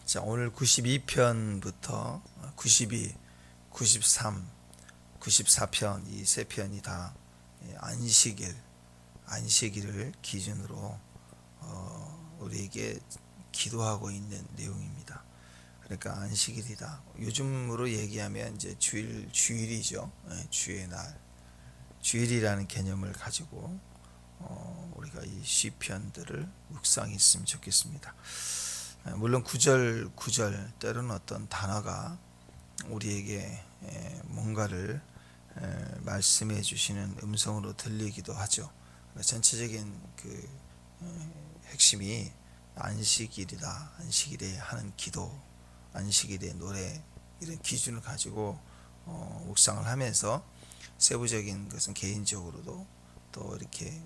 자, 오늘 92편부터 92, 93, 94편 이 세 편이 다 안식일을 기준으로 우리에게 기도하고 있는 내용입니다. 그러니까 안식일이다. 요즘으로 얘기하면 이제 주일이죠. 주의 날, 주일이라는 개념을 가지고 우리가 이 시편들을 묵상했으면 좋겠습니다. 물론 구절 때로는 어떤 단어가 우리에게 뭔가를 말씀해 주시는 음성으로 들리기도 하죠. 전체적인 그 핵심이 안식일이다, 안식일에 하는 기도, 안식일의 노래 이런 기준을 가지고 묵상을 하면서 세부적인 것은 개인적으로도 또 이렇게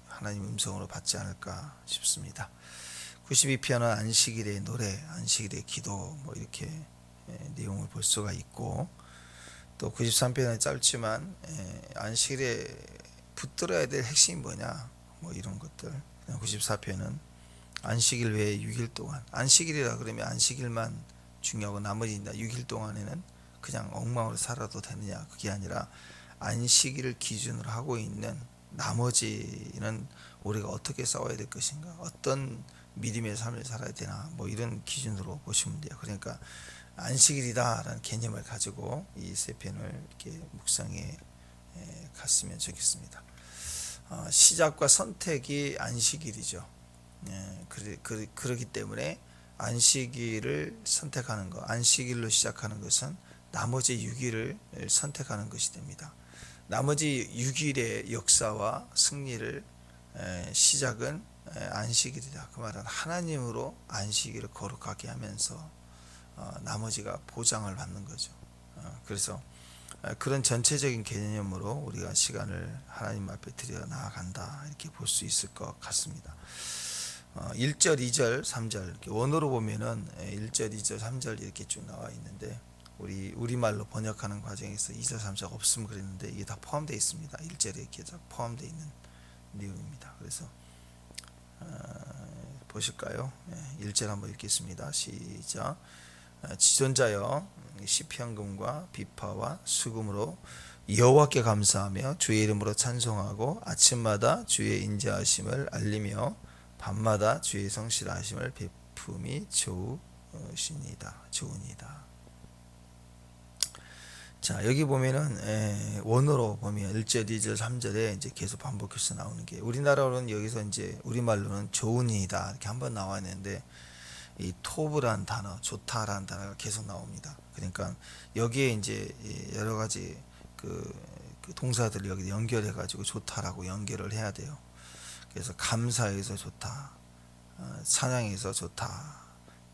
하나님 음성으로 받지 않을까 싶습니다. 92편은 안식일의 노래, 안식일의 기도 뭐 이렇게 내용을 볼 수가 있고, 또 93편은 짧지만 안식일에 붙들어야 될 핵심이 뭐냐 뭐 이런 것들. 94편은 안식일 외에 6일 동안, 안식일이라 그러면 안식일만 중요하고 나머지 6일 동안에는 그냥 엉망으로 살아도 되느냐, 그게 아니라 안식일을 기준으로 하고 있는 나머지는 우리가 어떻게 싸워야 될 것인가, 어떤 믿음의 삶을 살아야 되나, 뭐 이런 기준으로 보시면 돼요. 그러니까 안식일이다라는 개념을 가지고 이 세 편을 이렇게 묵상해 갔으면 좋겠습니다. 시작과 선택이 안식일이죠. 그렇기 때문에 안식일을 선택하는 것, 안식일로 시작하는 것은 나머지 6일을 선택하는 것이 됩니다. 나머지 6일의 역사와 승리를 시작은 안식일이다. 그 말은 하나님으로 안식일을 거룩하게 하면서 나머지가 보장을 받는 거죠. 그래서 그런 전체적인 개념으로 우리가 시간을 하나님 앞에 들여 나아간다, 이렇게 볼 수 있을 것 같습니다. 1절, 2절, 3절 이렇게 원어로 보면은 1절, 2절, 3절 이렇게 쭉 나와 있는데, 우리말로 번역하는 과정에서 2절, 3절 없으면 그랬는데 이게 다 포함되어 있습니다. 1절에 이렇게 다 포함되어 있는 내용입니다. 그래서 보실까요? 1절 한번 읽겠습니다. 시작. 지존자여, 시편금과 비파와 수금으로 여호와께 감사하며 주의 이름으로 찬송하고 아침마다 주의 인자하심을 알리며 밤마다 주의 성실하심을 베품이 좋으니이다. 자, 여기 보면은 원어로 보면 1절, 2절, 3절에 이제 계속 반복해서 나오는 게, 우리나라로는 여기서 이제 우리말로는 좋으니이다 이렇게 한번 나와 있는데, 이 토브란 단어, 좋다라는 단어가 계속 나옵니다. 그러니까 여기에 이제 여러 가지 그 동사들을 여기 연결해 가지고 좋다라고 연결을 해야 돼요. 그래서 감사해서 좋다, 찬양해서 좋다,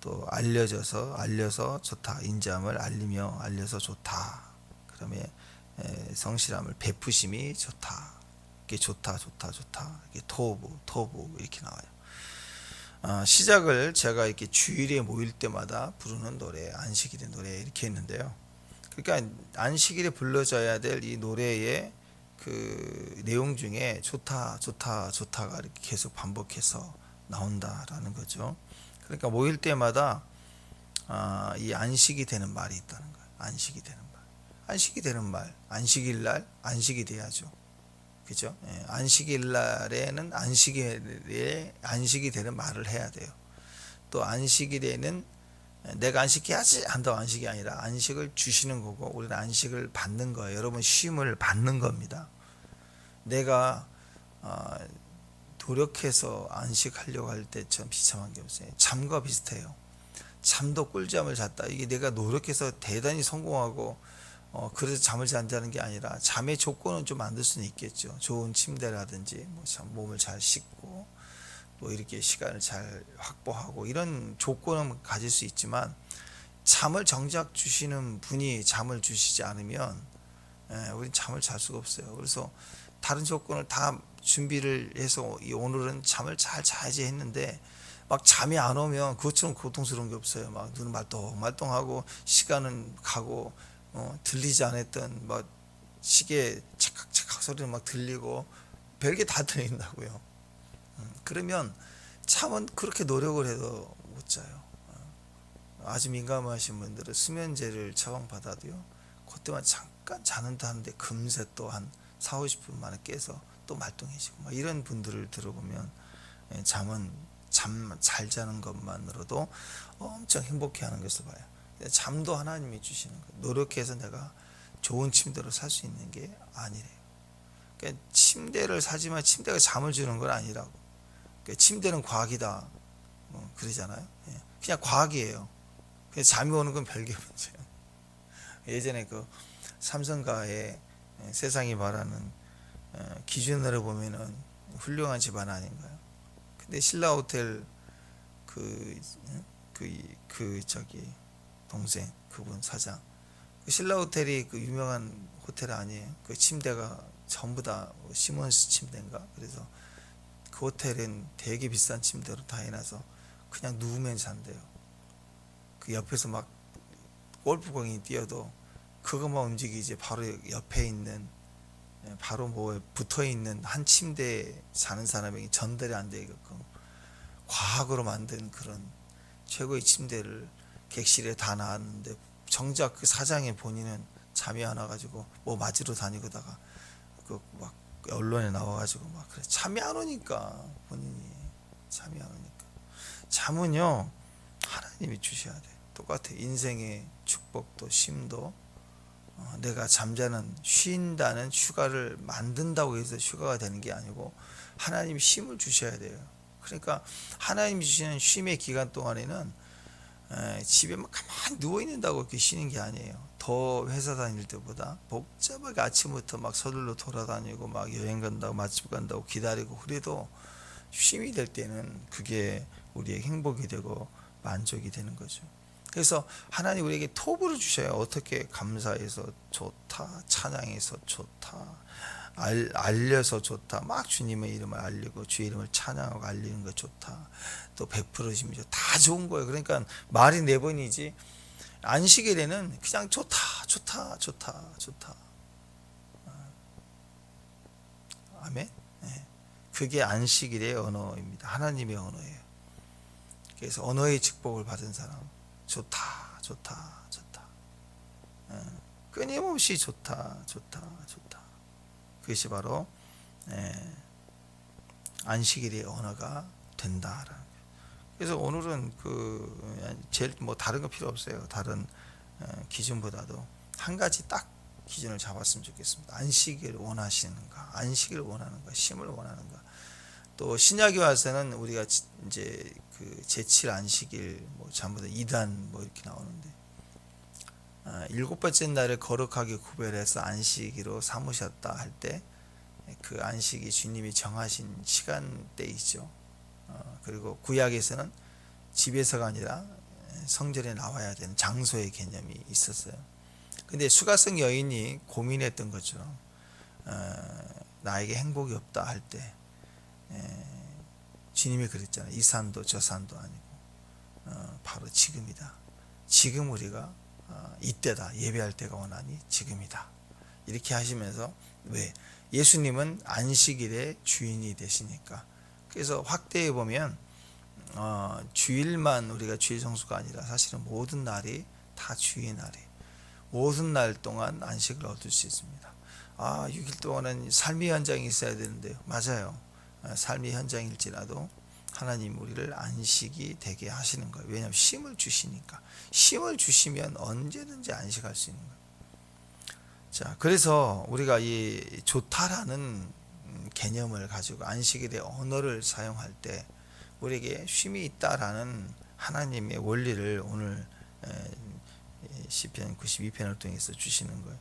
또 알려서 좋다, 인자함을 알리며 알려서 좋다, 그다음에 성실함을 베푸심이 좋다, 이게 좋다, 이게 토브 이렇게 나와요. 시작을 제가 이렇게 주일에 모일 때마다 부르는 노래, 안식일의 노래 이렇게 했는데요. 그러니까 안식일에 불러져야 될 이 노래의 그 내용 중에 좋다가 이렇게 계속 반복해서 나온다라는 거죠. 그러니까 모일 때마다 이 안식이 되는 말이 있다는 거예요. 안식이 되는 말, 안식일 날 안식이 돼야죠. 그죠? 안식일 날에는 안식이 되는 말을 해야 돼요. 또 안식일에는 내가 안식해야지 한다고 안식이 아니라 안식을 주시는 거고, 우리는 안식을 받는 거예요. 여러분, 쉼을 받는 겁니다. 내가 노력해서 안식하려고 할 때 참 비참한 게 없어요. 잠과 비슷해요. 잠도 꿀잠을 잤다, 이게 내가 노력해서 대단히 성공하고 그래서 잠을 잔다는 게 아니라, 잠의 조건은 좀 만들 수는 있겠죠. 좋은 침대라든지 뭐 몸을 잘 씻고 또 이렇게 시간을 잘 확보하고 이런 조건은 가질 수 있지만, 잠을 정작 주시는 분이 잠을 주시지 않으면 우린 잠을 잘 수가 없어요. 그래서 다른 조건을 다 준비를 해서 오늘은 잠을 잘 자야지 했는데 막 잠이 안 오면 그것처럼 고통스러운 게 없어요. 막 눈은 말똥하고 시간은 가고 들리지 않았던 막 시계 착각착각 소리는 막 들리고 별게 다 들린다고요. 그러면 참은 그렇게 노력을 해도 못 자요. 아주 민감하신 분들은 수면제를 처방받아도요, 그때만 잠깐 자는 듯 하는데 금세 또 한 4, 50분 만에 깨서 또 말똥해지고 막 이런 분들을 들어보면 잠은 잠 잘 자는 것만으로도 엄청 행복해하는 것을 봐요. 잠도 하나님이 주시는 거예요. 노력해서 내가 좋은 침대로 살 수 있는 게 아니래요. 그러니까 침대를 사지만 침대가 잠을 주는 건 아니라고. 그러니까 침대는 과학이다, 그러잖아요. 그냥 과학이에요. 그냥 잠이 오는 건 별개 문제예요. 예전에 그 삼성가의 세상이 말하는 기준으로 보면은 훌륭한 집안 아닌가요? 근데 신라 호텔 저기 동생 그분 사장, 그 신라 호텔이 그 유명한 호텔 아니에요? 그 침대가 전부 다 시몬스 침대인가? 그래서 그 호텔은 되게 비싼 침대로 다 해놔서 그냥 누우면 잔대요. 그 옆에서 막 골프공이 뛰어도 그것만 움직이지 바로 옆에 있는, 바로 뭐 붙어 있는 한 침대에 자는 사람에게 전달이 안 되게끔 과학으로 만든 그런 최고의 침대를 객실에 다 놨는데, 정작 그 사장의 본인은 잠이 안 와가지고 뭐 맞으러 다니고다가 그 막 언론에 나와가지고 막 그래. 잠이 안 오니까, 본인이 잠이 안 오니까. 잠은요 하나님이 주셔야 돼. 똑같아. 인생의 축복도 쉼도 내가 잠자는, 쉰다는 휴가를 만든다고 해서 휴가가 되는 게 아니고 하나님이 쉼을 주셔야 돼요. 그러니까 하나님이 주시는 쉼의 기간 동안에는 집에만 가만히 누워 있는다고 이렇게 쉬는 게 아니에요. 더 회사 다닐 때보다 복잡하게 아침부터 막 서둘러 돌아다니고 막 여행 간다고 맛집 간다고 기다리고, 그래도 쉼이 될 때는 그게 우리의 행복이 되고 만족이 되는 거죠. 그래서 하나님 우리에게 톱을 주셔요. 어떻게 감사해서 좋다, 찬양해서 좋다, 알려서 좋다, 막 주님의 이름을 알리고 주의 이름을 찬양하고 알리는 거 좋다, 또 베풀어주면 다 좋은 거예요. 그러니까 말이 4번이지 안식일에는 그냥 좋다 좋다 좋다 좋다. 아멘. 그게 안식일의 언어입니다. 하나님의 언어예요. 그래서 언어의 축복을 받은 사람, 좋다 좋다 좋다, 끊임없이 좋다 좋다 좋다. 그것이 바로 안식일의 언어가 된다라는 거예요. 그래서 오늘은 제일 뭐 다른 거 필요 없어요. 다른 기준보다도 한 가지 딱 기준을 잡았으면 좋겠습니다. 안식일을 원하시는가, 안식일을 원하는가, 쉼을 원하는가. 또 신약에 와서는 우리가 이제 그 제7 안식일 뭐 전부 다 2단 뭐 이렇게 나오는데, 7번째 날을 거룩하게 구별해서 안식일로 삼으셨다 할 때, 그 안식이 주님이 정하신 시간대이죠. 그리고 구약에서는 집에서가 아니라 성전에 나와야 되는 장소의 개념이 있었어요. 근데 수가성 여인이 고민했던 것처럼 나에게 행복이 없다 할 때 주님이 그랬잖아요. 이 산도 저 산도 아니고 바로 지금이다. 지금 우리가 이때다. 예배할 때가 오나니 지금이다. 이렇게 하시면서, 왜? 예수님은 안식일의 주인이 되시니까. 그래서 확대해 보면 주일만 우리가 주일 성수가 아니라 사실은 모든 날이 다 주의 날이에요. 모든 날 동안 안식을 얻을 수 있습니다. 6일 동안은 삶의 현장이 있어야 되는데요. 맞아요. 삶의 현장일지라도 하나님 우리를 안식이 되게 하시는 거예요. 왜냐하면 쉼을 주시니까. 쉼을 주시면 언제든지 안식할 수 있는 거예요. 자, 그래서 우리가 이 좋다라는 개념을 가지고 안식일의 언어를 사용할 때 우리에게 쉼이 있다라는 하나님의 원리를 오늘 시편 92편을 통해서 주시는 거예요.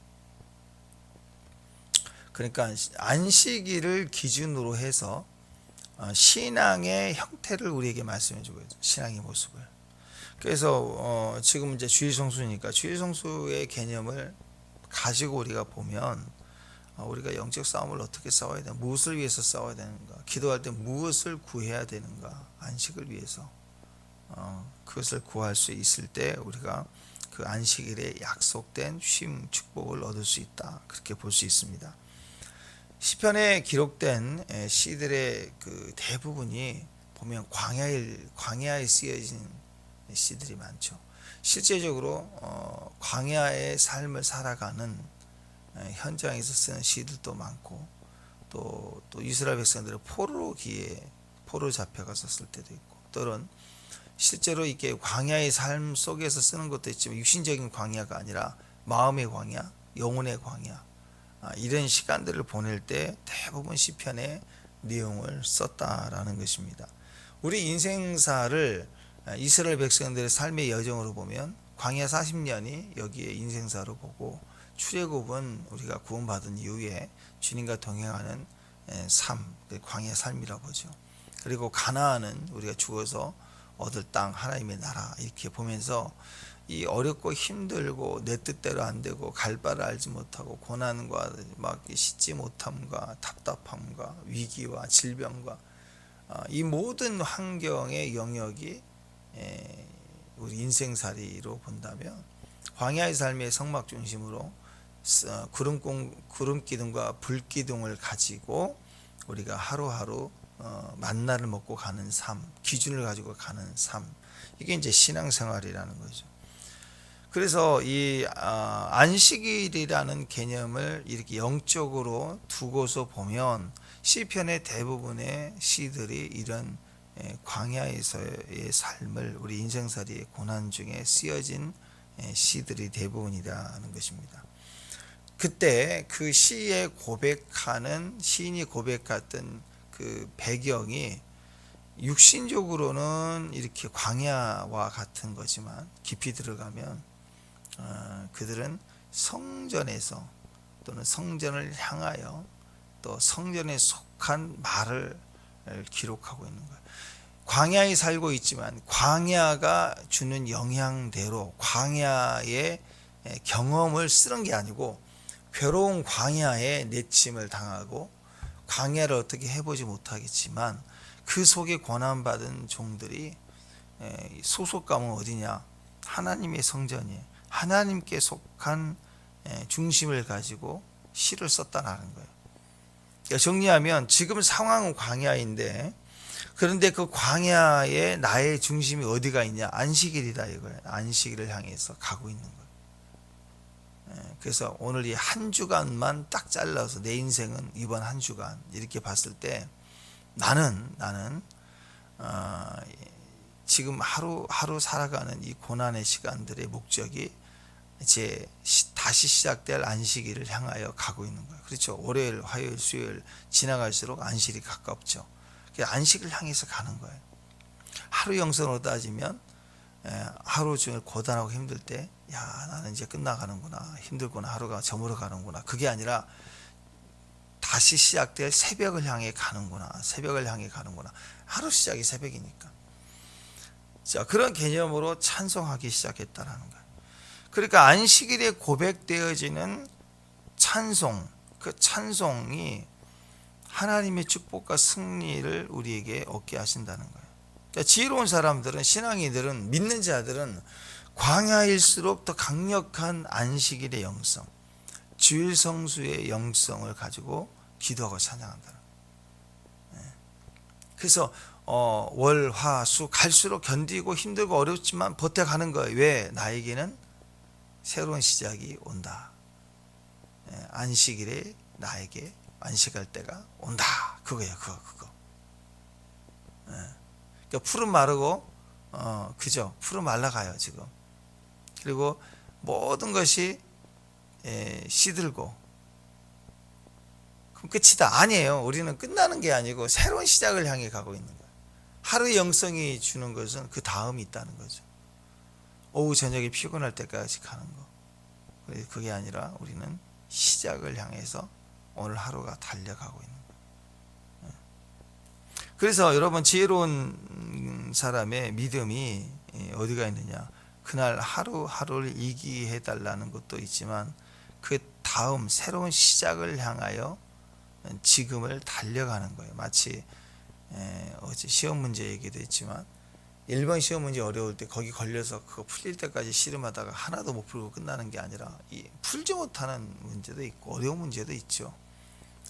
그러니까 안식일을 기준으로 해서 신앙의 형태를 우리에게 말씀해 주고 있어요. 신앙의 모습을. 그래서 지금 이제 주일 성수니까 주일 성수의 개념을 가지고 우리가 보면 우리가 영적 싸움을 어떻게 싸워야 되나, 무엇을 위해서 싸워야 되는가, 기도할 때 무엇을 구해야 되는가, 안식을 위해서 그것을 구할 수 있을 때 우리가 그 안식일에 약속된 쉼 축복을 얻을 수 있다, 그렇게 볼 수 있습니다. 시편에 기록된 시들의 그 대부분이 보면 광야에 쓰여진 시들이 많죠. 실제적으로 광야의 삶을 살아가는 현장에서 쓰는 시들도 많고, 또 이스라엘 백성들의 포로 잡혀갔었을 때도 있고, 또는 실제로 이게 광야의 삶 속에서 쓰는 것도 있지만 육신적인 광야가 아니라 마음의 광야, 영혼의 광야, 이런 시간들을 보낼 때 대부분 시편의 내용을 썼다라는 것입니다. 우리 인생사를 이스라엘 백성들의 삶의 여정으로 보면 광야 40년이 여기에 인생사로 보고, 출애굽은 우리가 구원받은 이후에 주님과 동행하는 삶, 광야 삶이라고 보죠. 그리고 가나안은 우리가 죽어서 얻을 땅, 하나님의 나라, 이렇게 보면서 이 어렵고 힘들고 내 뜻대로 안 되고 갈 바를 알지 못하고 고난과 막 씻지 못함과 답답함과 위기와 질병과 이 모든 환경의 영역이 우리 인생살이로 본다면 광야의 삶의 성막 중심으로 구름 기둥과 불 기둥을 가지고 우리가 하루하루 만나를 먹고 가는 삶, 기준을 가지고 가는 삶, 이게 이제 신앙생활이라는 거죠. 그래서 이 안식일이라는 개념을 이렇게 영적으로 두고서 보면 시편의 대부분의 시들이 이런 광야에서의 삶을, 우리 인생살이의 고난 중에 쓰여진 시들이 대부분이라는 것입니다. 그때 그 시인이 고백했던 그 배경이 육신적으로는 이렇게 광야와 같은 거지만 깊이 들어가면 그들은 성전에서 또는 성전을 향하여 또 성전에 속한 말을 기록하고 있는 거예요. 광야에 살고 있지만 광야가 주는 영향대로 광야의 경험을 쓰는 게 아니고 괴로운 광야에 내침을 당하고 광야를 어떻게 해보지 못하겠지만 그 속에 고난받은 종들이 소속감은 어디냐? 하나님의 성전이에요. 하나님께 속한 중심을 가지고 시를 썼다라는 거예요. 그러니까 정리하면 지금 상황은 광야인데, 그런데 그 광야에 나의 중심이 어디가 있냐? 안식일이다 이거예요. 안식일을 향해서 가고 있는 거예요. 그래서 오늘 이 한 주간만 딱 잘라서 내 인생은 이번 한 주간 이렇게 봤을 때 나는 지금 하루하루 살아가는 이 고난의 시간들의 목적이 이제 다시 시작될 안식일을 향하여 가고 있는 거예요. 그렇죠. 월요일, 화요일, 수요일 지나갈수록 안식일이 가깝죠. 안식을 향해서 가는 거예요. 하루 영성으로 따지면 하루 종일 고단하고 힘들 때, 야, 나는 이제 끝나가는구나, 힘들구나, 하루가 저물어 가는구나. 그게 아니라 다시 시작될 새벽을 향해 가는구나, 새벽을 향해 가는구나. 하루 시작이 새벽이니까. 자, 그런 개념으로 찬송하기 시작했다라는 거예요. 그러니까 안식일에 고백되어지는 찬송, 그 찬송이 하나님의 축복과 승리를 우리에게 얻게 하신다는 거예요. 그러니까 지혜로운 사람들은, 신앙인들은, 믿는 자들은 광야일수록 더 강력한 안식일의 영성, 주일 성수의 영성을 가지고 기도하고 찬양한다는 거예요. 그래서 월, 화, 수 갈수록 견디고 힘들고 어렵지만 버텨가는 거예요. 왜? 나에게는 새로운 시작이 온다. 안식일에 나에게 안식할 때가 온다. 그거예요. 그거. 그러니까 풀은 마르고 그죠? 풀은 말라가요 지금. 그리고 모든 것이 시들고 그럼 끝이다. 아니에요. 우리는 끝나는 게 아니고 새로운 시작을 향해 가고 있는 거예요. 하루의 영성이 주는 것은 그 다음이 있다는 거죠. 오후 저녁에 피곤할 때까지 가는 거. 그게 아니라 우리는 시작을 향해서 오늘 하루가 달려가고 있는 거예요. 그래서 여러분, 지혜로운 사람의 믿음이 어디가 있느냐? 그날 하루하루를 이기해 달라는 것도 있지만 그 다음 새로운 시작을 향하여 지금을 달려가는 거예요. 마치 어제 시험 문제 얘기도 했지만 1번 시험 문제 어려울 때 거기 걸려서 그거 풀릴 때까지 씨름하다가 하나도 못 풀고 끝나는 게 아니라 풀지 못하는 문제도 있고 어려운 문제도 있죠.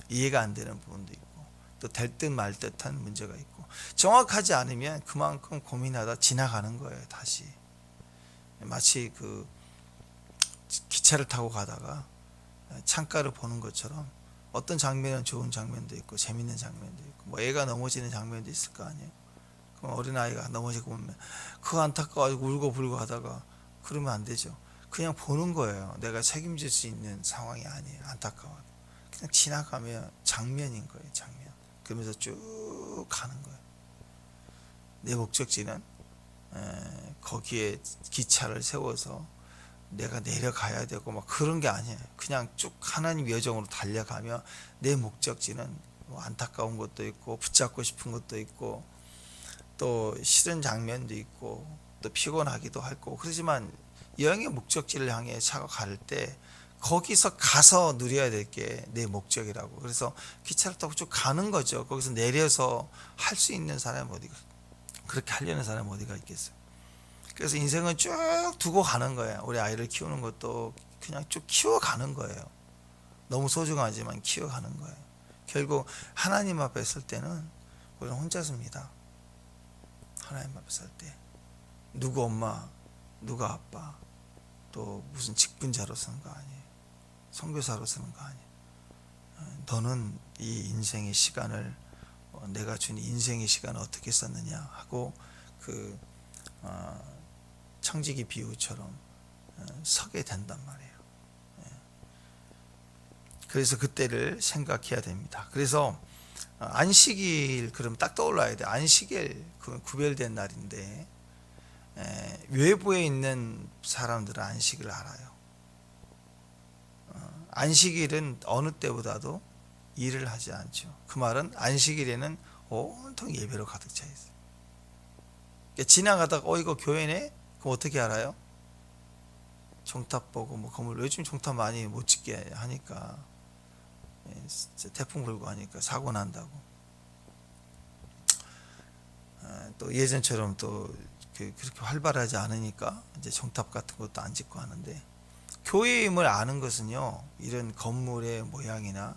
이해가 안 되는 부분도 있고 또 될 듯 말 듯한 문제가 있고, 정확하지 않으면 그만큼 고민하다 지나가는 거예요. 다시 마치 그 기차를 타고 가다가 창가를 보는 것처럼 어떤 장면은 좋은 장면도 있고 재밌는 장면도 있고, 뭐 애가 넘어지는 장면도 있을 거 아니에요. 그럼 어린아이가 넘어지고 보면 그거 안타까워가지고 울고 불고 하다가 그러면 안 되죠. 그냥 보는 거예요. 내가 책임질 수 있는 상황이 아니에요. 안타까워. 그냥 지나가면 장면인 거예요. 장면. 그러면서 쭉 가는 거예요. 내 목적지는 거기에 기차를 세워서 내가 내려가야 되고 막 그런 게 아니에요. 그냥 쭉 하나님 여정으로 달려가며 내 목적지는 뭐 안타까운 것도 있고 붙잡고 싶은 것도 있고 또 싫은 장면도 있고 또 피곤하기도 하고, 그렇지만 여행의 목적지를 향해 차가 갈 때 거기서 가서 누려야 될 게 내 목적이라고. 그래서 기차를 타고 쭉 가는 거죠. 거기서 내려서 할 수 있는 사람이 어디가, 그렇게 하려는 사람이 어디가 있겠어요. 그래서 인생은 쭉 두고 가는 거예요. 우리 아이를 키우는 것도 그냥 쭉 키워가는 거예요. 너무 소중하지만 키워가는 거예요. 결국 하나님 앞에 설 때는 우리는 혼자 섭니다. 하나님 앞에 설 때 누구 엄마, 누가 아빠, 또 무슨 직분자로 서는 거 아니에요. 선교사로 서는 거 아니에요. 너는 이 인생의 시간을, 내가 준 인생의 시간을 어떻게 썼느냐 하고 그 청지기 비유처럼 서게 된단 말이에요. 그래서 그때를 생각해야 됩니다. 그래서 안식일 그럼 딱 떠올라야 돼. 안식일 그 구별된 날인데 외부에 있는 사람들은 안식을 알아요. 안식일은 어느 때보다도 일을 하지 않죠. 그 말은 안식일에는 온통 예배로 가득 차 있어요. 지나가다가 이거 교회네? 그럼 어떻게 알아요? 종탑 보고 뭐 건물, 요즘 종탑 많이 못 짓게 하니까 태풍 불고 하니까 사고 난다고. 또 예전처럼 또 그렇게 활발하지 않으니까 이제 종탑 같은 것도 안 짓고 하는데, 교회임을 아는 것은요 이런 건물의 모양이나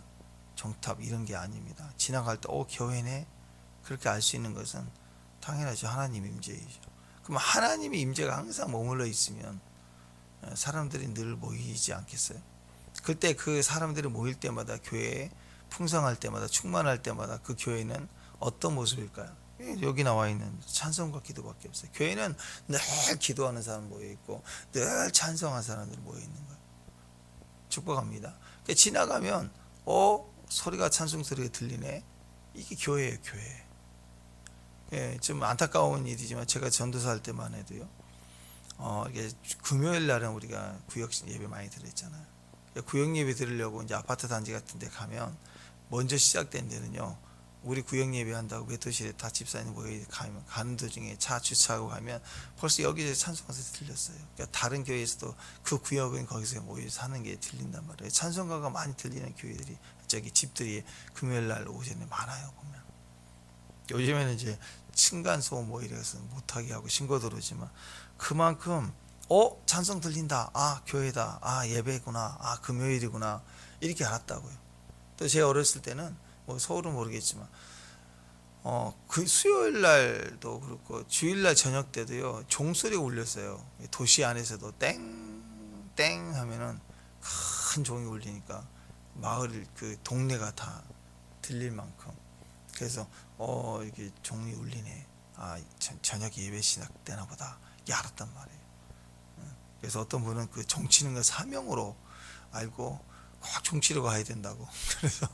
종탑 이런 게 아닙니다. 지나갈 때 교회네 그렇게 알 수 있는 것은 당연하죠. 하나님 임재이죠. 그럼 하나님의 임재가 항상 머물러 있으면 사람들이 늘 모이지 않겠어요? 그때 그 사람들이 모일 때마다, 교회에 풍성할 때마다, 충만할 때마다 그 교회는 어떤 모습일까요? 여기 나와 있는 찬송과 기도밖에 없어요. 교회는 늘 기도하는 사람 모여 있고 늘 찬송하는 사람들 모여 있는 거예요. 축복합니다. 지나가면 소리가, 찬송 소리가 들리네. 이게 교회예요. 교회. 좀 안타까운 일이지만 제가 전도사 할 때만 해도요, 이게 금요일 날은 우리가 구역 예배 많이 드렸잖아요. 구역 예배 드리려고 이제 아파트 단지 같은 데 가면 먼저 시작된 데는요, 우리 구역 예배 한다고 외도실에 다 집사님 모여 가는 도중에 차 주차하고 가면 벌써 여기저기 찬송가 들렸어요. 그러니까 다른 교회에서도 그 구역은 거기서 모여 사는 게 들린단 말이에요. 찬송가가 많이 들리는 교회들이, 집들이 금요일 날 오전에 많아요. 보면 요즘에는 이제 층간소음 뭐 이래서 못하게 하고 신고 들어오지만, 그만큼 찬송 들린다, 교회다, 예배구나, 금요일이구나, 이렇게 알았다고요. 또 제가 어렸을 때는 뭐 서울은 모르겠지만 그 수요일 날도 그렇고 주일날 저녁 때도요 종소리가 울렸어요. 도시 안에서도 땡땡 하면은 큰 종이 울리니까 마을 그 동네가 다 들릴 만큼. 그래서 이렇게 종이 울리네, 저녁 예배 시작되나 보다, 이게 알았단 말이에요. 그래서 어떤 분은 그 종치는 걸 사명으로 알고 꼭 종치러 가야 된다고. 그래서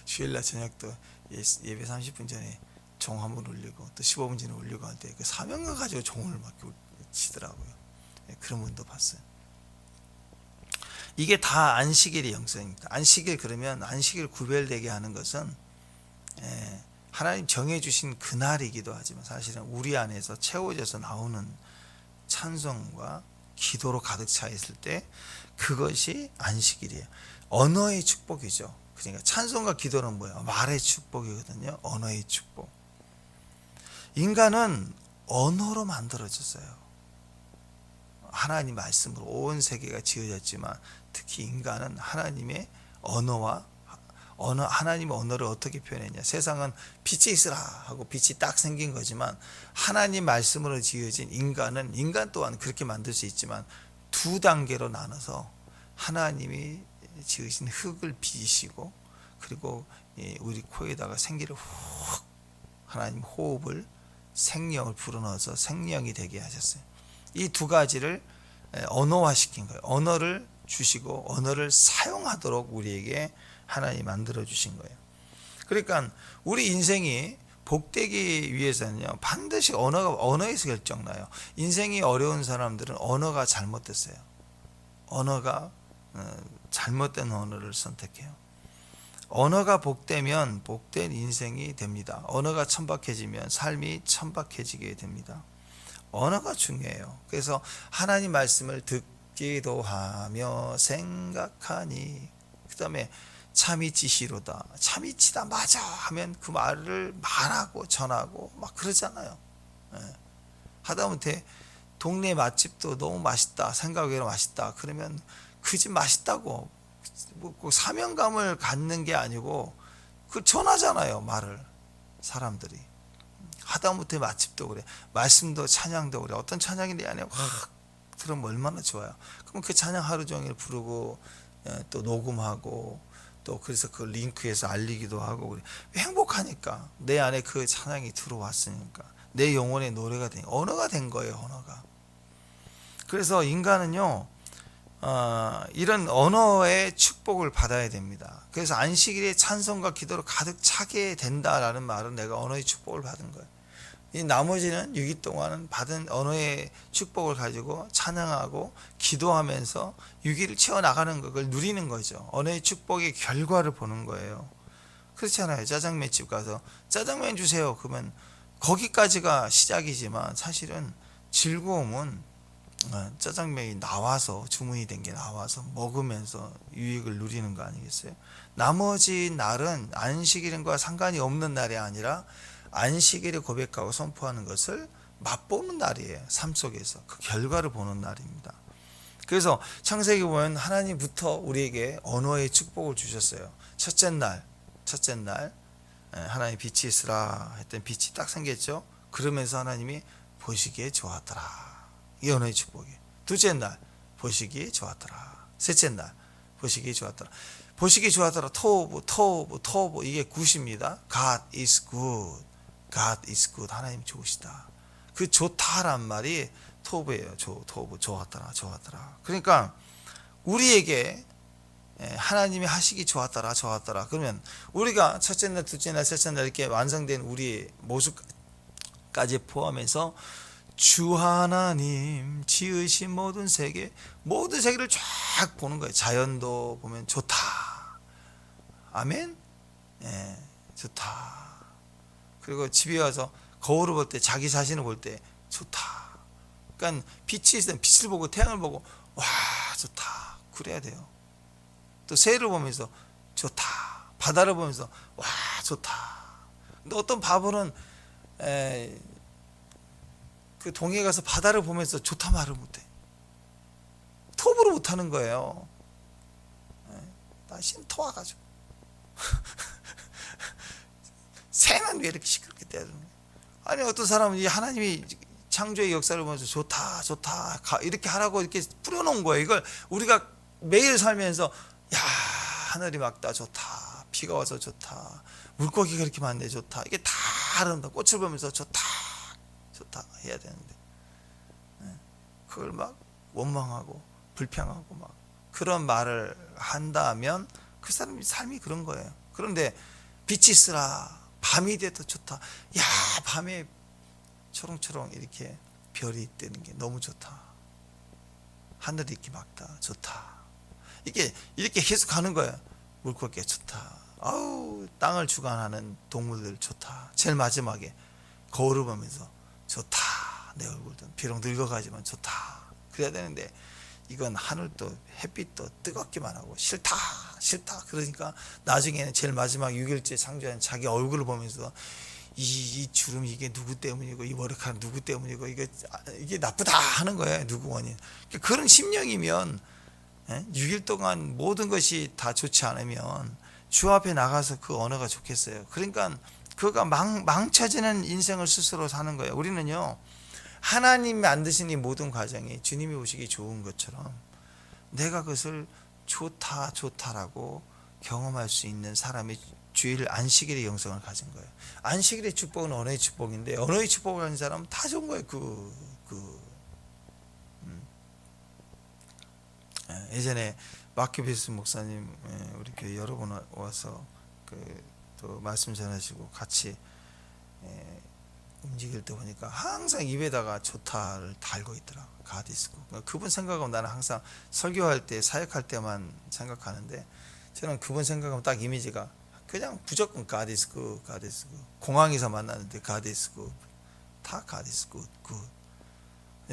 주일날 저녁도 예배 30분 전에 종 한번 울리고 또 15분 전에 울리고 할 때 그 사명을 가지고 종을 막 치더라고요. 그런 분도 봤어요. 이게 다 안식일의 영성입니다. 안식일, 그러면 안식일 구별되게 하는 것은 하나님 정해주신 그날이기도 하지만 사실은 우리 안에서 채워져서 나오는 찬송과 기도로 가득 차 있을 때 그것이 안식일이에요. 언어의 축복이죠. 그러니까 찬송과 기도는 뭐예요? 말의 축복이거든요. 언어의 축복. 인간은 언어로 만들어졌어요. 하나님 말씀으로 온 세계가 지어졌지만 특히 인간은 하나님의 언어와 하나님의 언어를 어떻게 표현했냐. 세상은 빛이 있으라 하고 빛이 딱 생긴 거지만 하나님 말씀으로 지어진 인간 또한 그렇게 만들 수 있지만 두 단계로 나눠서 하나님이 지으신 흙을 빚으시고 그리고 우리 코에다가 생기를 훅 하나님 호흡을 생명을 불어넣어서 생명이 되게 하셨어요. 이 두 가지를 언어화시킨 거예요. 언어를 주시고 언어를 사용하도록 우리에게 하나님이 만들어 주신 거예요. 그러니까 우리 인생이 복되기 위해서는요, 반드시 언어에서 결정나요. 인생이 어려운 사람들은 언어가 잘못됐어요. 언어가 잘못된 언어를 선택해요. 언어가 복되면 복된 인생이 됩니다. 언어가 천박해지면 삶이 천박해지게 됩니다. 언어가 중요해요. 그래서 하나님 말씀을 듣기도 하며 생각하니, 그 다음에 참이치시로다, 참이치다 맞아 하면 그 말을 말하고 전하고 막 그러잖아요. 하다못해 동네 맛집도 너무 맛있다, 생각외로 맛있다 그러면 그 집 맛있다고 뭐 사명감을 갖는 게 아니고 그 전하잖아요. 말을 사람들이. 하다못해 맛집도 그래, 말씀도 찬양도 그래. 어떤 찬양이 내 안에 확 들으면 얼마나 좋아요. 그럼 그 찬양 하루 종일 부르고 또 녹음하고 또 그래서 그 링크해서 알리기도 하고 그래. 행복하니까 내 안에 그 찬양이 들어왔으니까 내 영혼의 노래가 된 언어가 된 거예요. 언어가. 그래서 인간은요 이런 언어의 축복을 받아야 됩니다. 그래서 안식일에 찬송과 기도로 가득 차게 된다라는 말은 내가 언어의 축복을 받은 거예요. 이 나머지는 6일 동안은 받은 언어의 축복을 가지고 찬양하고 기도하면서 6일을 채워나가는 걸 누리는 거죠. 언어의 축복의 결과를 보는 거예요. 그렇잖아요. 짜장면집 가서 짜장면 주세요 그러면 거기까지가 시작이지만 사실은 즐거움은 짜장면이 나와서, 주문이 된 게 나와서 먹으면서 유익을 누리는 거 아니겠어요? 나머지 날은 안식일과 상관이 없는 날이 아니라 안식일을 고백하고 선포하는 것을 맛보는 날이에요. 삶 속에서 그 결과를 보는 날입니다. 그래서 창세기 보면 하나님부터 우리에게 언어의 축복을 주셨어요. 첫째 날 하나님 빛이 있으라 했더니 빛이 딱 생겼죠. 그러면서 하나님이 보시기에 좋았더라. 이 언어의 축복이. 둘째 날 보시기에 좋았더라. 셋째 날 보시기에 좋았더라. 보시기에 좋았더라. 토브 이게 굿입니다. God is good. God is good. 하나님 좋으시다. 그 좋다란 말이 토브예요. 토브 좋았더라. 그러니까 우리에게 하나님이 하시기 좋았더라. 그러면 우리가 첫째 날, 둘째 날, 셋째 날 이렇게 완성된 우리의 모습까지 포함해서 주 하나님 지으신 모든 세계를 쫙 보는 거예요. 자연도 보면 좋다. 아멘. 좋다. 그리고 집에 와서 거울을 볼 때 자기 자신을 볼 때 좋다. 그러니까 빛이 있으면 빛을 보고 태양을 보고 와 좋다. 그래야 돼요. 또 새를 보면서 좋다. 바다를 보면서 와 좋다. 근데 어떤 바보는 그 동해에 가서 바다를 보면서 좋다 말을 못해. 톱으로 못하는 거예요. 날씨는 토와가지고 새는 왜 이렇게 시끄럽게 떼어주는 거야? 아니 어떤 사람은 이 하나님이 창조의 역사를 보면서 좋다 이렇게 하라고 이렇게 뿌려놓은 거예요. 이걸 우리가 매일 살면서 야 하늘이 맑다 좋다, 비가 와서 좋다, 물고기가 이렇게 많네 좋다, 이게 다 아름다. 꽃을 보면서 좋다 해야 되는데 그걸 막 원망하고 불평하고 막 그런 말을 한다면 그 사람의 삶이 그런 거예요. 그런데 빛이 있으라 밤이 돼도 좋다. 야 밤에 초롱초롱 이렇게 별이 뜨는 게 너무 좋다. 하늘이 이렇게 맑다 좋다. 이게 이렇게 계속 가는 거예요. 물고기가 좋다. 아우 땅을 주관하는 동물들 좋다. 제일 마지막에 거울을 보면서 좋다. 내 얼굴도 비록 늙어가지만 좋다. 그래야 되는데 이건 하늘도 햇빛도 뜨겁기만 하고 싫다. 그러니까 나중에는 제일 마지막 6일째 창조한 자기 얼굴을 보면서 이 주름 이게 누구 때문이고 이 머리카락 누구 때문이고 이게 나쁘다 하는 거예요. 누구 원인. 그런 심령이면 6일 동안 모든 것이 다 좋지 않으면 주 앞에 나가서 그 언어가 좋겠어요? 그러니까 그가 망쳐지는 인생을 스스로 사는 거예요. 우리는요, 하나님이 만드신 이 모든 과정이 주님이 오시기 좋은 것처럼 내가 그것을 좋다라고 경험할 수 있는 사람이 주일 안식일의 영성을 가진 거예요. 안식일의 축복은 언어의 축복인데, 언어의 축복을 가진 사람은 다 좋은 거예요. 예전에 마키비스 목사님 우리 교회 여러 번 와서 또 말씀 전하시고 같이 움직일 때 보니까 항상 입에다가 좋다를 달고 있더라고요. 가디스고. 그분 생각하면 나는 항상 설교할 때 사역할 때만 생각하는데, 저는 그분 생각하면 딱 이미지가 그냥 무조건 가디스고. 공항에서 만나는데 가디스고, 다 가디스고.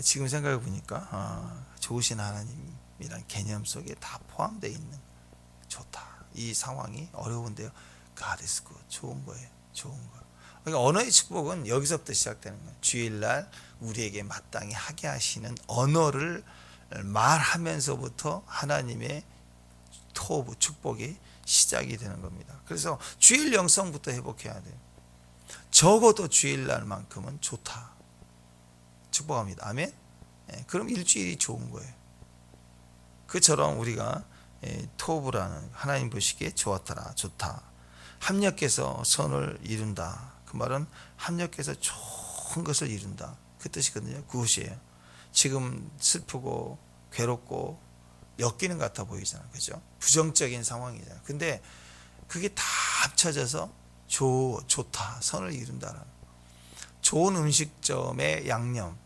지금 생각해 보니까 좋으신 하나님이란 개념 속에 다 포함되어 있는, 좋다, 이 상황이 어려운데요, God is good, 좋은 거예요. 좋은 거. 그러니까 언어의 축복은 여기서부터 시작되는 거예요. 주일날 우리에게 마땅히 하게 하시는 언어를 말하면서부터 하나님의 토부 축복이 시작이 되는 겁니다. 그래서 주일 영성부터 회복해야 돼요. 적어도 주일날만큼은 좋다, 축복합니다. 아멘. 그럼 일주일이 좋은 거예요. 그처럼 우리가 토부라는, 하나님 보시기에 좋았더라, 좋다, 합력해서 선을 이룬다. 그 말은 합력해서 좋은 것을 이룬다, 그 뜻이거든요. 그것이에요. 지금 슬프고 괴롭고 엮이는 것 같아 보이잖아요. 그죠? 부정적인 상황이잖아요. 근데 그게 다 합쳐져서 좋다, 선을 이룬다라는. 좋은 음식점의 양념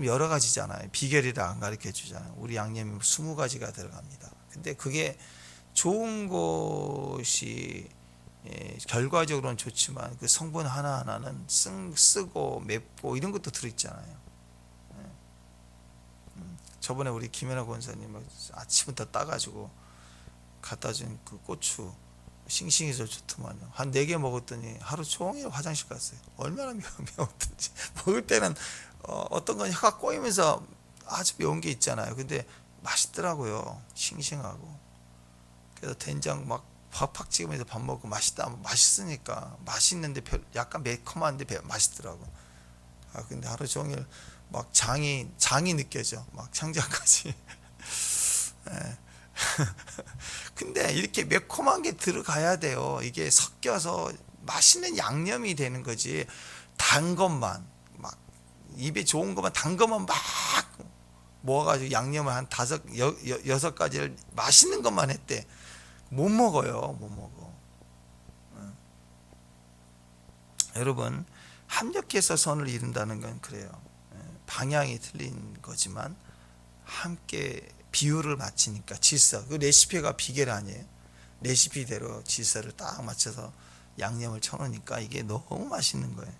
여러 가지잖아요. 비결이라 안 가르쳐 주잖아요. 우리 양념이 20가지가 들어갑니다. 근데 그게 좋은 것이 결과적으로는 좋지만 그 성분 하나하나는 쓰고 맵고 이런 것도 들어있잖아요. 저번에 우리 김연아 권사님 아침부터 따가지고 갖다 준 그 고추 싱싱해서 좋더만요. 한 4개 먹었더니 하루 종일 화장실 갔어요. 얼마나 매웠든지. 먹을 때는 어떤 건 혀가 꼬이면서 아주 매운 게 있잖아요. 근데 맛있더라고요. 싱싱하고. 그래서 된장 막 팍팍 찍으면서 밥 먹고 맛있으니까 맛있는데 약간 매콤한데 맛있더라고. 근데 하루 종일 막 장이 느껴져. 막 창자까지. 근데 이렇게 매콤한 게 들어가야 돼요. 이게 섞여서 맛있는 양념이 되는 거지. 단 것만 막 입에 좋은 것만 단 것만 막 모아가지고 양념을 한 6가지를 맛있는 것만 했대. 못 먹어요. 못 먹어. 여러분, 합력해서 선을 이룬다는 건 그래요. 방향이 틀린 거지만 함께 비율을 맞추니까 질서, 그 레시피가 비결 아니에요. 레시피대로 질서를 딱 맞춰서 양념을 쳐놓으니까 이게 너무 맛있는 거예요.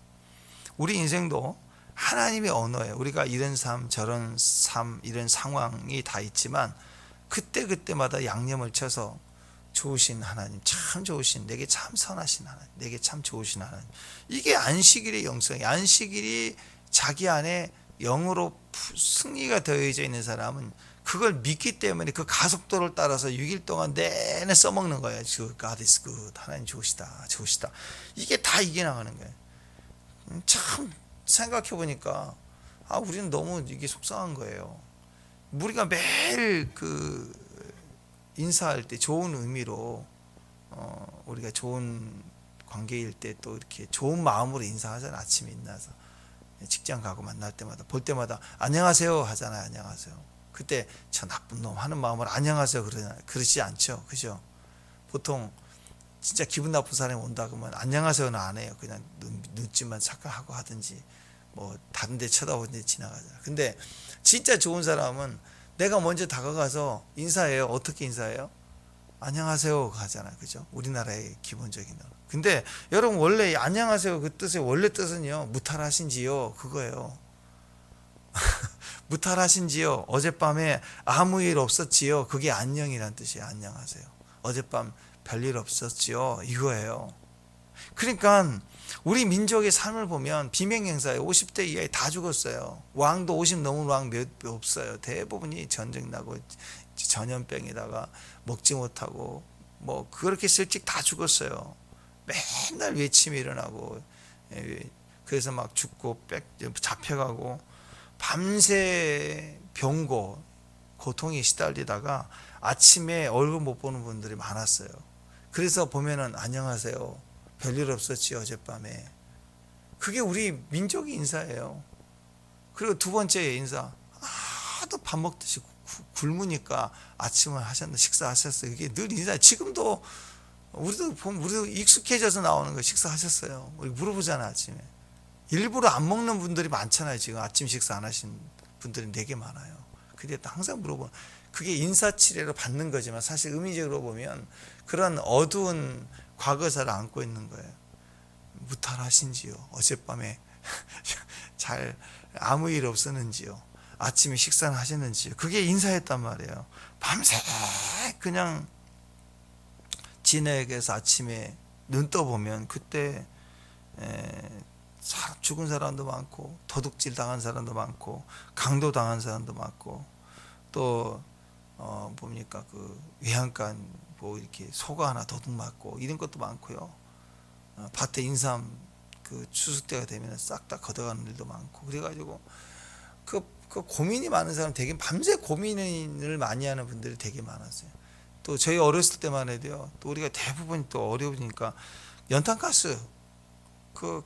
우리 인생도 하나님의 언어예요. 우리가 이런 삶 저런 삶 이런 상황이 다 있지만 그때마다 양념을 쳐서 좋으신 하나님, 참 좋으신, 내게 참 선하신 하나님, 내게 참 좋으신 하나님, 이게 안식일의 영성이에요. 안식일이 자기 안에 영으로 승리가 더해져 있는 사람은 그걸 믿기 때문에 그 가속도를 따라서 6일 동안 내내 써먹는 거예요. God is good. 하나님 좋으시다. 이게 다 이겨나가는 거예요. 참 생각해 보니까 우리는 너무 이게 속상한 거예요. 우리가 매일 인사할 때 좋은 의미로 우리가 좋은 관계일 때 또 이렇게 좋은 마음으로 인사하잖아요. 아침에 일어나서 직장 가고 만날 때마다 볼 때마다 안녕하세요 하잖아요. 안녕하세요. 그때 저 나쁜 놈 하는 마음으로 안녕하세요 그러지 않죠. 그죠? 보통 진짜 기분 나쁜 사람이 온다 그러면 안녕하세요는 안 해요. 그냥 눈짓만 잠깐 하고 하든지 뭐 다른 데 쳐다보든지 지나가잖아요. 근데 진짜 좋은 사람은 내가 먼저 다가가서 인사해요. 어떻게 인사해요? 안녕하세요 하잖아요. 그죠? 우리나라의 기본적인 언어. 근데 여러분 원래 안녕하세요 그 뜻의 원래 뜻은요, 무탈하신지요 그거예요. 무탈하신지요, 어젯밤에 아무 일 없었지요, 그게 안녕이란 뜻이에요. 안녕하세요, 어젯밤 별일 없었지요, 이거예요. 그러니까 우리 민족의 삶을 보면 비명행사예요. 50대 이하에 다 죽었어요. 왕도 50 넘은 왕 몇 없어요. 대부분이 전쟁 나고 전염병에다가 먹지 못하고 뭐 그렇게 일찍 다 죽었어요. 맨날 외침이 일어나고, 그래서 막 죽고 잡혀가고 밤새 병고 고통에 시달리다가 아침에 얼굴 못 보는 분들이 많았어요. 그래서 보면은 안녕하세요, 별일 없었지 어젯밤에. 그게 우리 민족의 인사예요. 그리고 두 번째 인사, 하도 밥 먹듯이 굶으니까 아침을 하셨나, 식사하셨어요. 이게 늘 인사. 지금도 우리도 보면 우리도 익숙해져서 나오는 거, 식사하셨어요? 우리 물어보잖아 아침에. 일부러 안 먹는 분들이 많잖아요. 지금 아침 식사 안 하신 분들이 되게 많아요. 근데 항상 물어보는, 그게 인사치레로 받는 거지만 사실 의미적으로 보면 그런 어두운 과거사를 안고 있는 거예요. 무탈하신지요? 어젯밤에 잘 아무 일 없었는지요? 아침에 식사는 하셨는지요? 그게 인사였단 말이에요. 밤새 그냥 진액에서 아침에 눈 떠보면 그때 죽은 사람도 많고, 도둑질 당한 사람도 많고, 강도 당한 사람도 많고, 또 뭡니까, 그 외양간 뭐 이렇게 소가 하나 도둑 맞고 이런 것도 많고요. 밭에 인삼 그 추수 때가 되면 싹 다 걷어가는 일도 많고, 그래가지고 그 고민이 많은 사람, 되게 밤새 고민을 많이 하는 분들이 되게 많았어요. 또 저희 어렸을 때만 해도요, 또 우리가 대부분 또 어려우니까 연탄가스, 그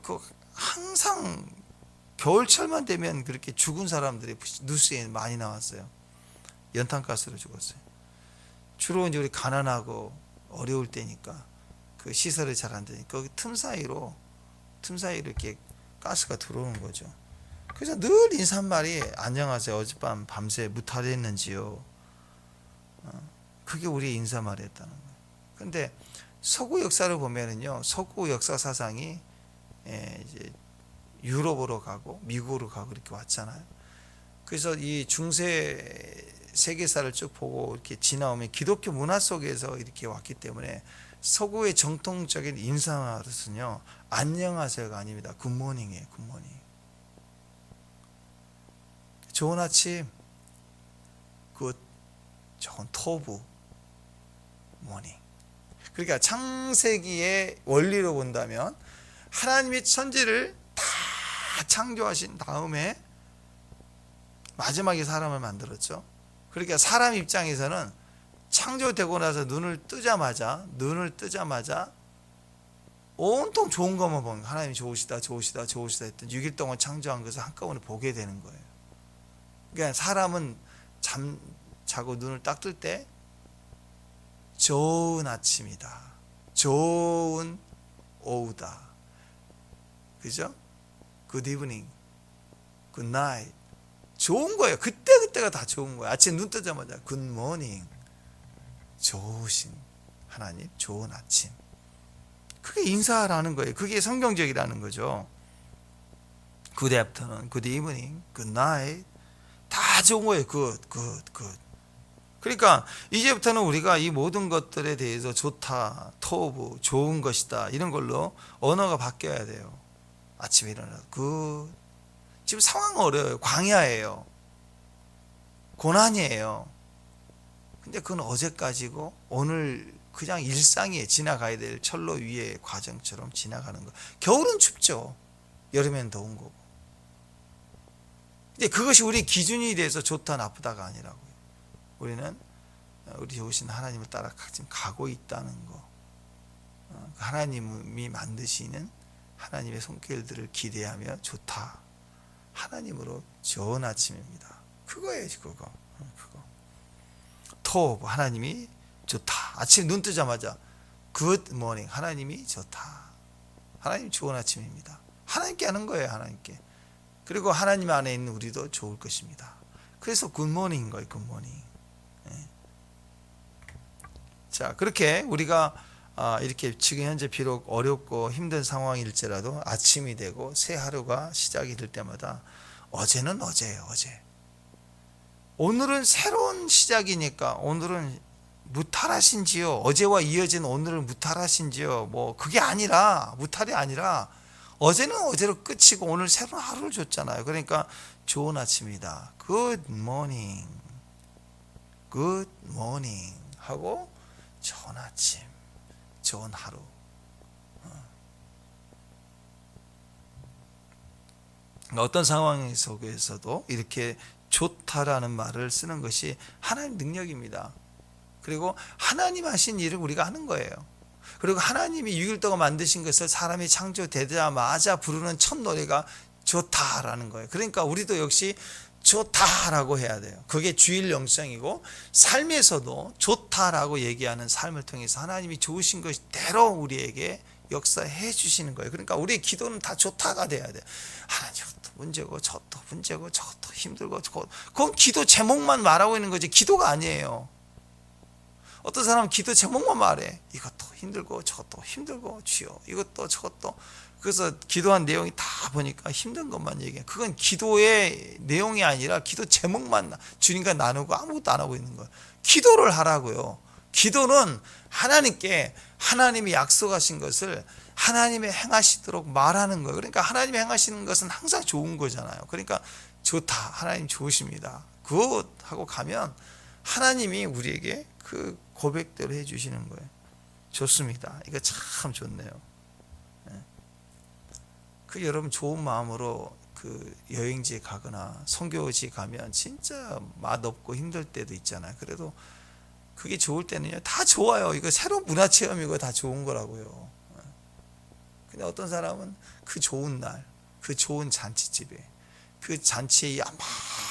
항상 겨울철만 되면 그렇게 죽은 사람들이 뉴스에 많이 나왔어요. 연탄가스로 죽었어요. 주로 이제 우리 가난하고 어려울 때니까 그 시설이 잘 안 되니까 그 틈 사이로 이렇게 가스가 들어오는 거죠. 그래서 늘 인사말이 안녕하세요, 어젯밤 밤새 무탈했는지요? 그게 우리의 인사말이었다는 거예요. 근데 서구 역사를 보면은요, 서구 역사 사상이 이제 유럽으로 가고 미국으로 가고 이렇게 왔잖아요. 그래서 이 중세 세계사를 쭉 보고 이렇게 지나오면 기독교 문화 속에서 이렇게 왔기 때문에 서구의 정통적인 인사말은요, 안녕하세요가 아닙니다. 굿모닝이에요. 굿모닝. 좋은 아침, 굿, 좋은 토부, 모닝. 그러니까 창세기의 원리로 본다면 하나님이 천지를 다 창조하신 다음에 마지막에 사람을 만들었죠. 그러니까 사람 입장에서는 창조되고 나서 눈을 뜨자마자 온통 좋은 것만 보는 거예요. 하나님이 좋으시다 했던 6일 동안 창조한 것을 한꺼번에 보게 되는 거예요. 그러니까 사람은 자고 눈을 딱 뜰 때 좋은 아침이다, 좋은 오후다, 그죠? Good evening, good night. 좋은 거예요. 그때가 다 좋은 거예요. 아침 눈 뜨자마자 good morning, 좋으신 하나님, 좋은 아침. 그게 인사라는 거예요. 그게 성경적이라는 거죠. Good afternoon, good evening, good night. 다 좋은 거예요. good. 그러니까 이제부터는 우리가 이 모든 것들에 대해서 좋다, 토부, 좋은 것이다, 이런 걸로 언어가 바뀌어야 돼요. 아침에 일어나서 good. 지금 상황은 어려워요. 광야예요. 고난이에요. 근데 그건 어제까지고 오늘 그냥 일상에 지나가야 될 철로 위의 과정처럼 지나가는 거. 겨울은 춥죠. 여름엔 더운 거고. 근데 그것이 우리 기준이 돼서 좋다 나쁘다가 아니라고요. 우리는 우리 좋으신 하나님을 따라 지금 가고 있다는 거. 하나님이 만드시는 하나님의 손길들을 기대하며 좋다. 하나님으로 좋은 아침입니다. 그거예요, 그거. 토브, 하나님이 좋다. 아침 눈 뜨자마자 good morning, 하나님이 좋다. 하나님 좋은 아침입니다. 하나님께 하는 거예요, 하나님께. 그리고 하나님 안에 있는 우리도 좋을 것입니다. 그래서 good morning인 거예요, good morning. 네. 자, 그렇게 우리가 이렇게 지금 현재 비록 어렵고 힘든 상황일지라도 아침이 되고 새 하루가 시작이 될 때마다 어제는 어제예요, 어제. 오늘은 새로운 시작이니까 오늘은 무탈하신지요? 어제와 이어진 오늘은 무탈하신지요? 뭐 그게 아니라, 무탈이 아니라 어제는 어제로 끝이고 오늘 새로운 하루를 줬잖아요. 그러니까 좋은 아침이다. Good morning. Good morning 하고 좋은 아침, 좋은 하루. 어떤 상황 속에서도 이렇게 좋다라는 말을 쓰는 것이 하나님 능력입니다. 그리고 하나님 하신 일을 우리가 하는 거예요. 그리고 하나님이 6일 동안 만드신 것을 사람이 창조되자마자 부르는 첫 노래가 좋다라는 거예요. 그러니까 우리도 역시 좋다라고 해야 돼요. 그게 주일 영성이고, 삶에서도 좋다라고 얘기하는 삶을 통해서 하나님이 좋으신 것대로 우리에게 역사해 주시는 거예요. 그러니까 우리의 기도는 다 좋다가 돼야 돼요. 하나님, 이것도 문제고 저것도 문제고 저것도 힘들고 그건 기도 제목만 말하고 있는 거지 기도가 아니에요. 어떤 사람은 기도 제목만 말해. 이것도 힘들고 저것도 힘들고 주여 이것도 저것도. 그래서 기도한 내용이 다 보니까 힘든 것만 얘기해. 그건 기도의 내용이 아니라 기도 제목만 주님과 나누고 아무것도 안 하고 있는 거예요. 기도를 하라고요. 기도는 하나님께 하나님이 약속하신 것을 하나님이 행하시도록 말하는 거예요. 그러니까 하나님이 행하시는 것은 항상 좋은 거잖아요. 그러니까 좋다, 하나님 좋으십니다, 굿 하고 가면 하나님이 우리에게 그 고백대로 해주시는 거예요. 좋습니다. 이거 참 좋네요. 그 여러분 좋은 마음으로 그 여행지에 가거나 선교지 가면 진짜 맛없고 힘들 때도 있잖아요. 그래도 그게 좋을 때는요, 다 좋아요. 이거 새로운 문화 체험이고 다 좋은 거라고요. 근데 어떤 사람은 그 좋은 날, 그 좋은 잔치집에, 그 잔치에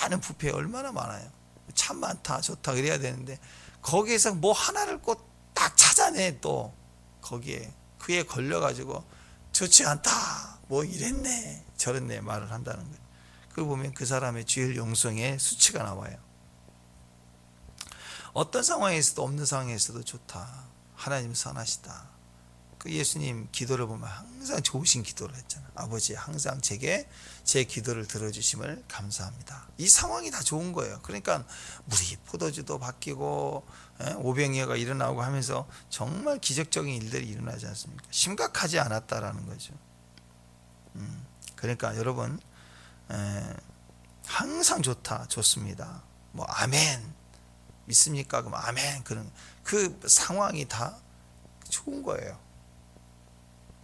많은 뷔페 얼마나 많아요. 참 많다, 좋다 그래야 되는데 거기에서 뭐 하나를 꼭 딱 찾아내. 또 거기에 그에 걸려가지고 좋지 않다, 뭐 이랬네 저랬네 말을 한다는 거예요. 그걸 보면 그 사람의 주일 영성의 수치가 나와요. 어떤 상황에서도 없는 상황에서도 좋다, 하나님 선하시다. 그 예수님 기도를 보면 항상 좋으신 기도를 했잖아요. 아버지, 항상 제게 제 기도를 들어주심을 감사합니다. 이 상황이 다 좋은 거예요. 그러니까 물이 포도주도 바뀌고 오병이어가 일어나고 하면서 정말 기적적인 일들이 일어나지 않습니까? 심각하지 않았다라는 거죠. 그러니까 여러분, 항상 좋다, 좋습니다, 뭐 아멘 믿습니까? 그럼 아멘. 그런 그 상황이 다 좋은 거예요.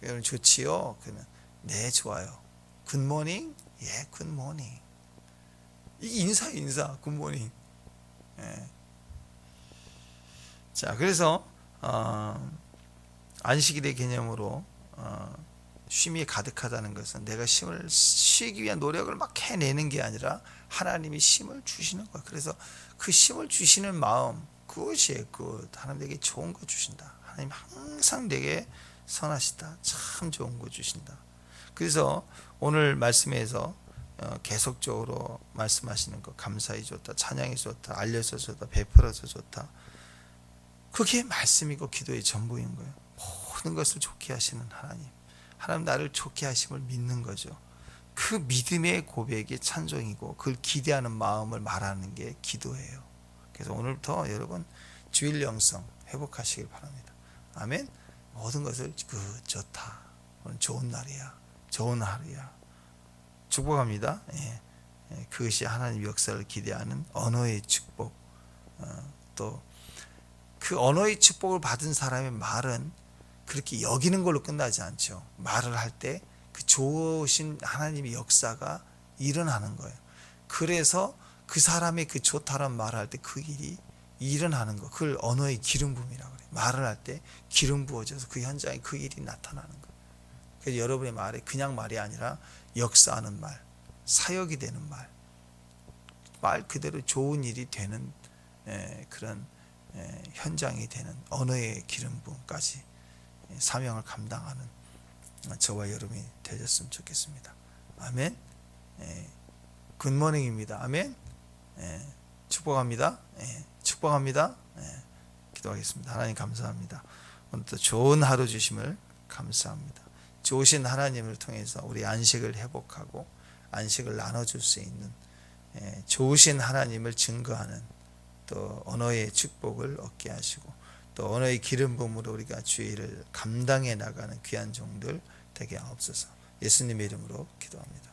여러분 좋지요? 그러면 네 좋아요. 굿모닝? 예, 굿모닝. 이게 인사 굿모닝. 예. 자, 그래서 안식일의 개념으로 쉼이 가득하다는 것은 내가 쉼을 쉬기 위한 노력을 막 해내는 게 아니라 하나님이 쉼을 주시는 거야. 그래서 그 쉼을 주시는 마음, 그것이 하나님 내게 좋은 거 주신다. 하나님 항상 내게 선하시다, 참 좋은 거 주신다. 그래서 오늘 말씀에서 계속적으로 말씀하시는 것, 감사히 좋다, 찬양이 좋다, 알려서 좋다, 베풀어서 좋다, 그게 말씀이고 기도의 전부인 거예요. 모든 것을 좋게 하시는 하나님, 하나님 나를 좋게 하심을 믿는 거죠. 그 믿음의 고백이 찬송이고 그걸 기대하는 마음을 말하는 게 기도예요. 그래서 오늘부터 여러분 주일 영성 회복하시길 바랍니다. 아멘. 모든 것을 좋다, 오늘 좋은 날이야, 좋은 하루야, 축복합니다. 그것이 하나님 역사를 기대하는 언어의 축복. 또 그 언어의 축복을 받은 사람의 말은 그렇게 여기는 걸로 끝나지 않죠. 말을 할 때 그 좋으신 하나님의 역사가 일어나는 거예요. 그래서 그 사람의 그 좋다라는 말을 할 때 그 일이 일어나는 거, 그걸 언어의 기름 부음이라고 그래요. 말을 할 때 기름 부어져서 그 현장에 그 일이 나타나는 거예요. 그래서 여러분의 말이 그냥 말이 아니라 역사하는 말, 사역이 되는 말 그대로 좋은 일이 되는 그런 현장이 되는 언어의 기름 부음까지 사명을 감당하는 저와 여러분이 되셨으면 좋겠습니다. 아멘. 굿모닝입니다. 아멘. 축복합니다. 축복합니다. 기도하겠습니다. 하나님 감사합니다. 오늘도 좋은 하루 주심을 감사합니다. 좋으신 하나님을 통해서 우리 안식을 회복하고 안식을 나눠줄 수 있는 좋으신 하나님을 증거하는 또 언어의 축복을 얻게 하시고 또 언어의 기름 부음으로 우리가 주의를 감당해 나가는 귀한 종들 되게 하옵소서. 예수님의 이름으로 기도합니다.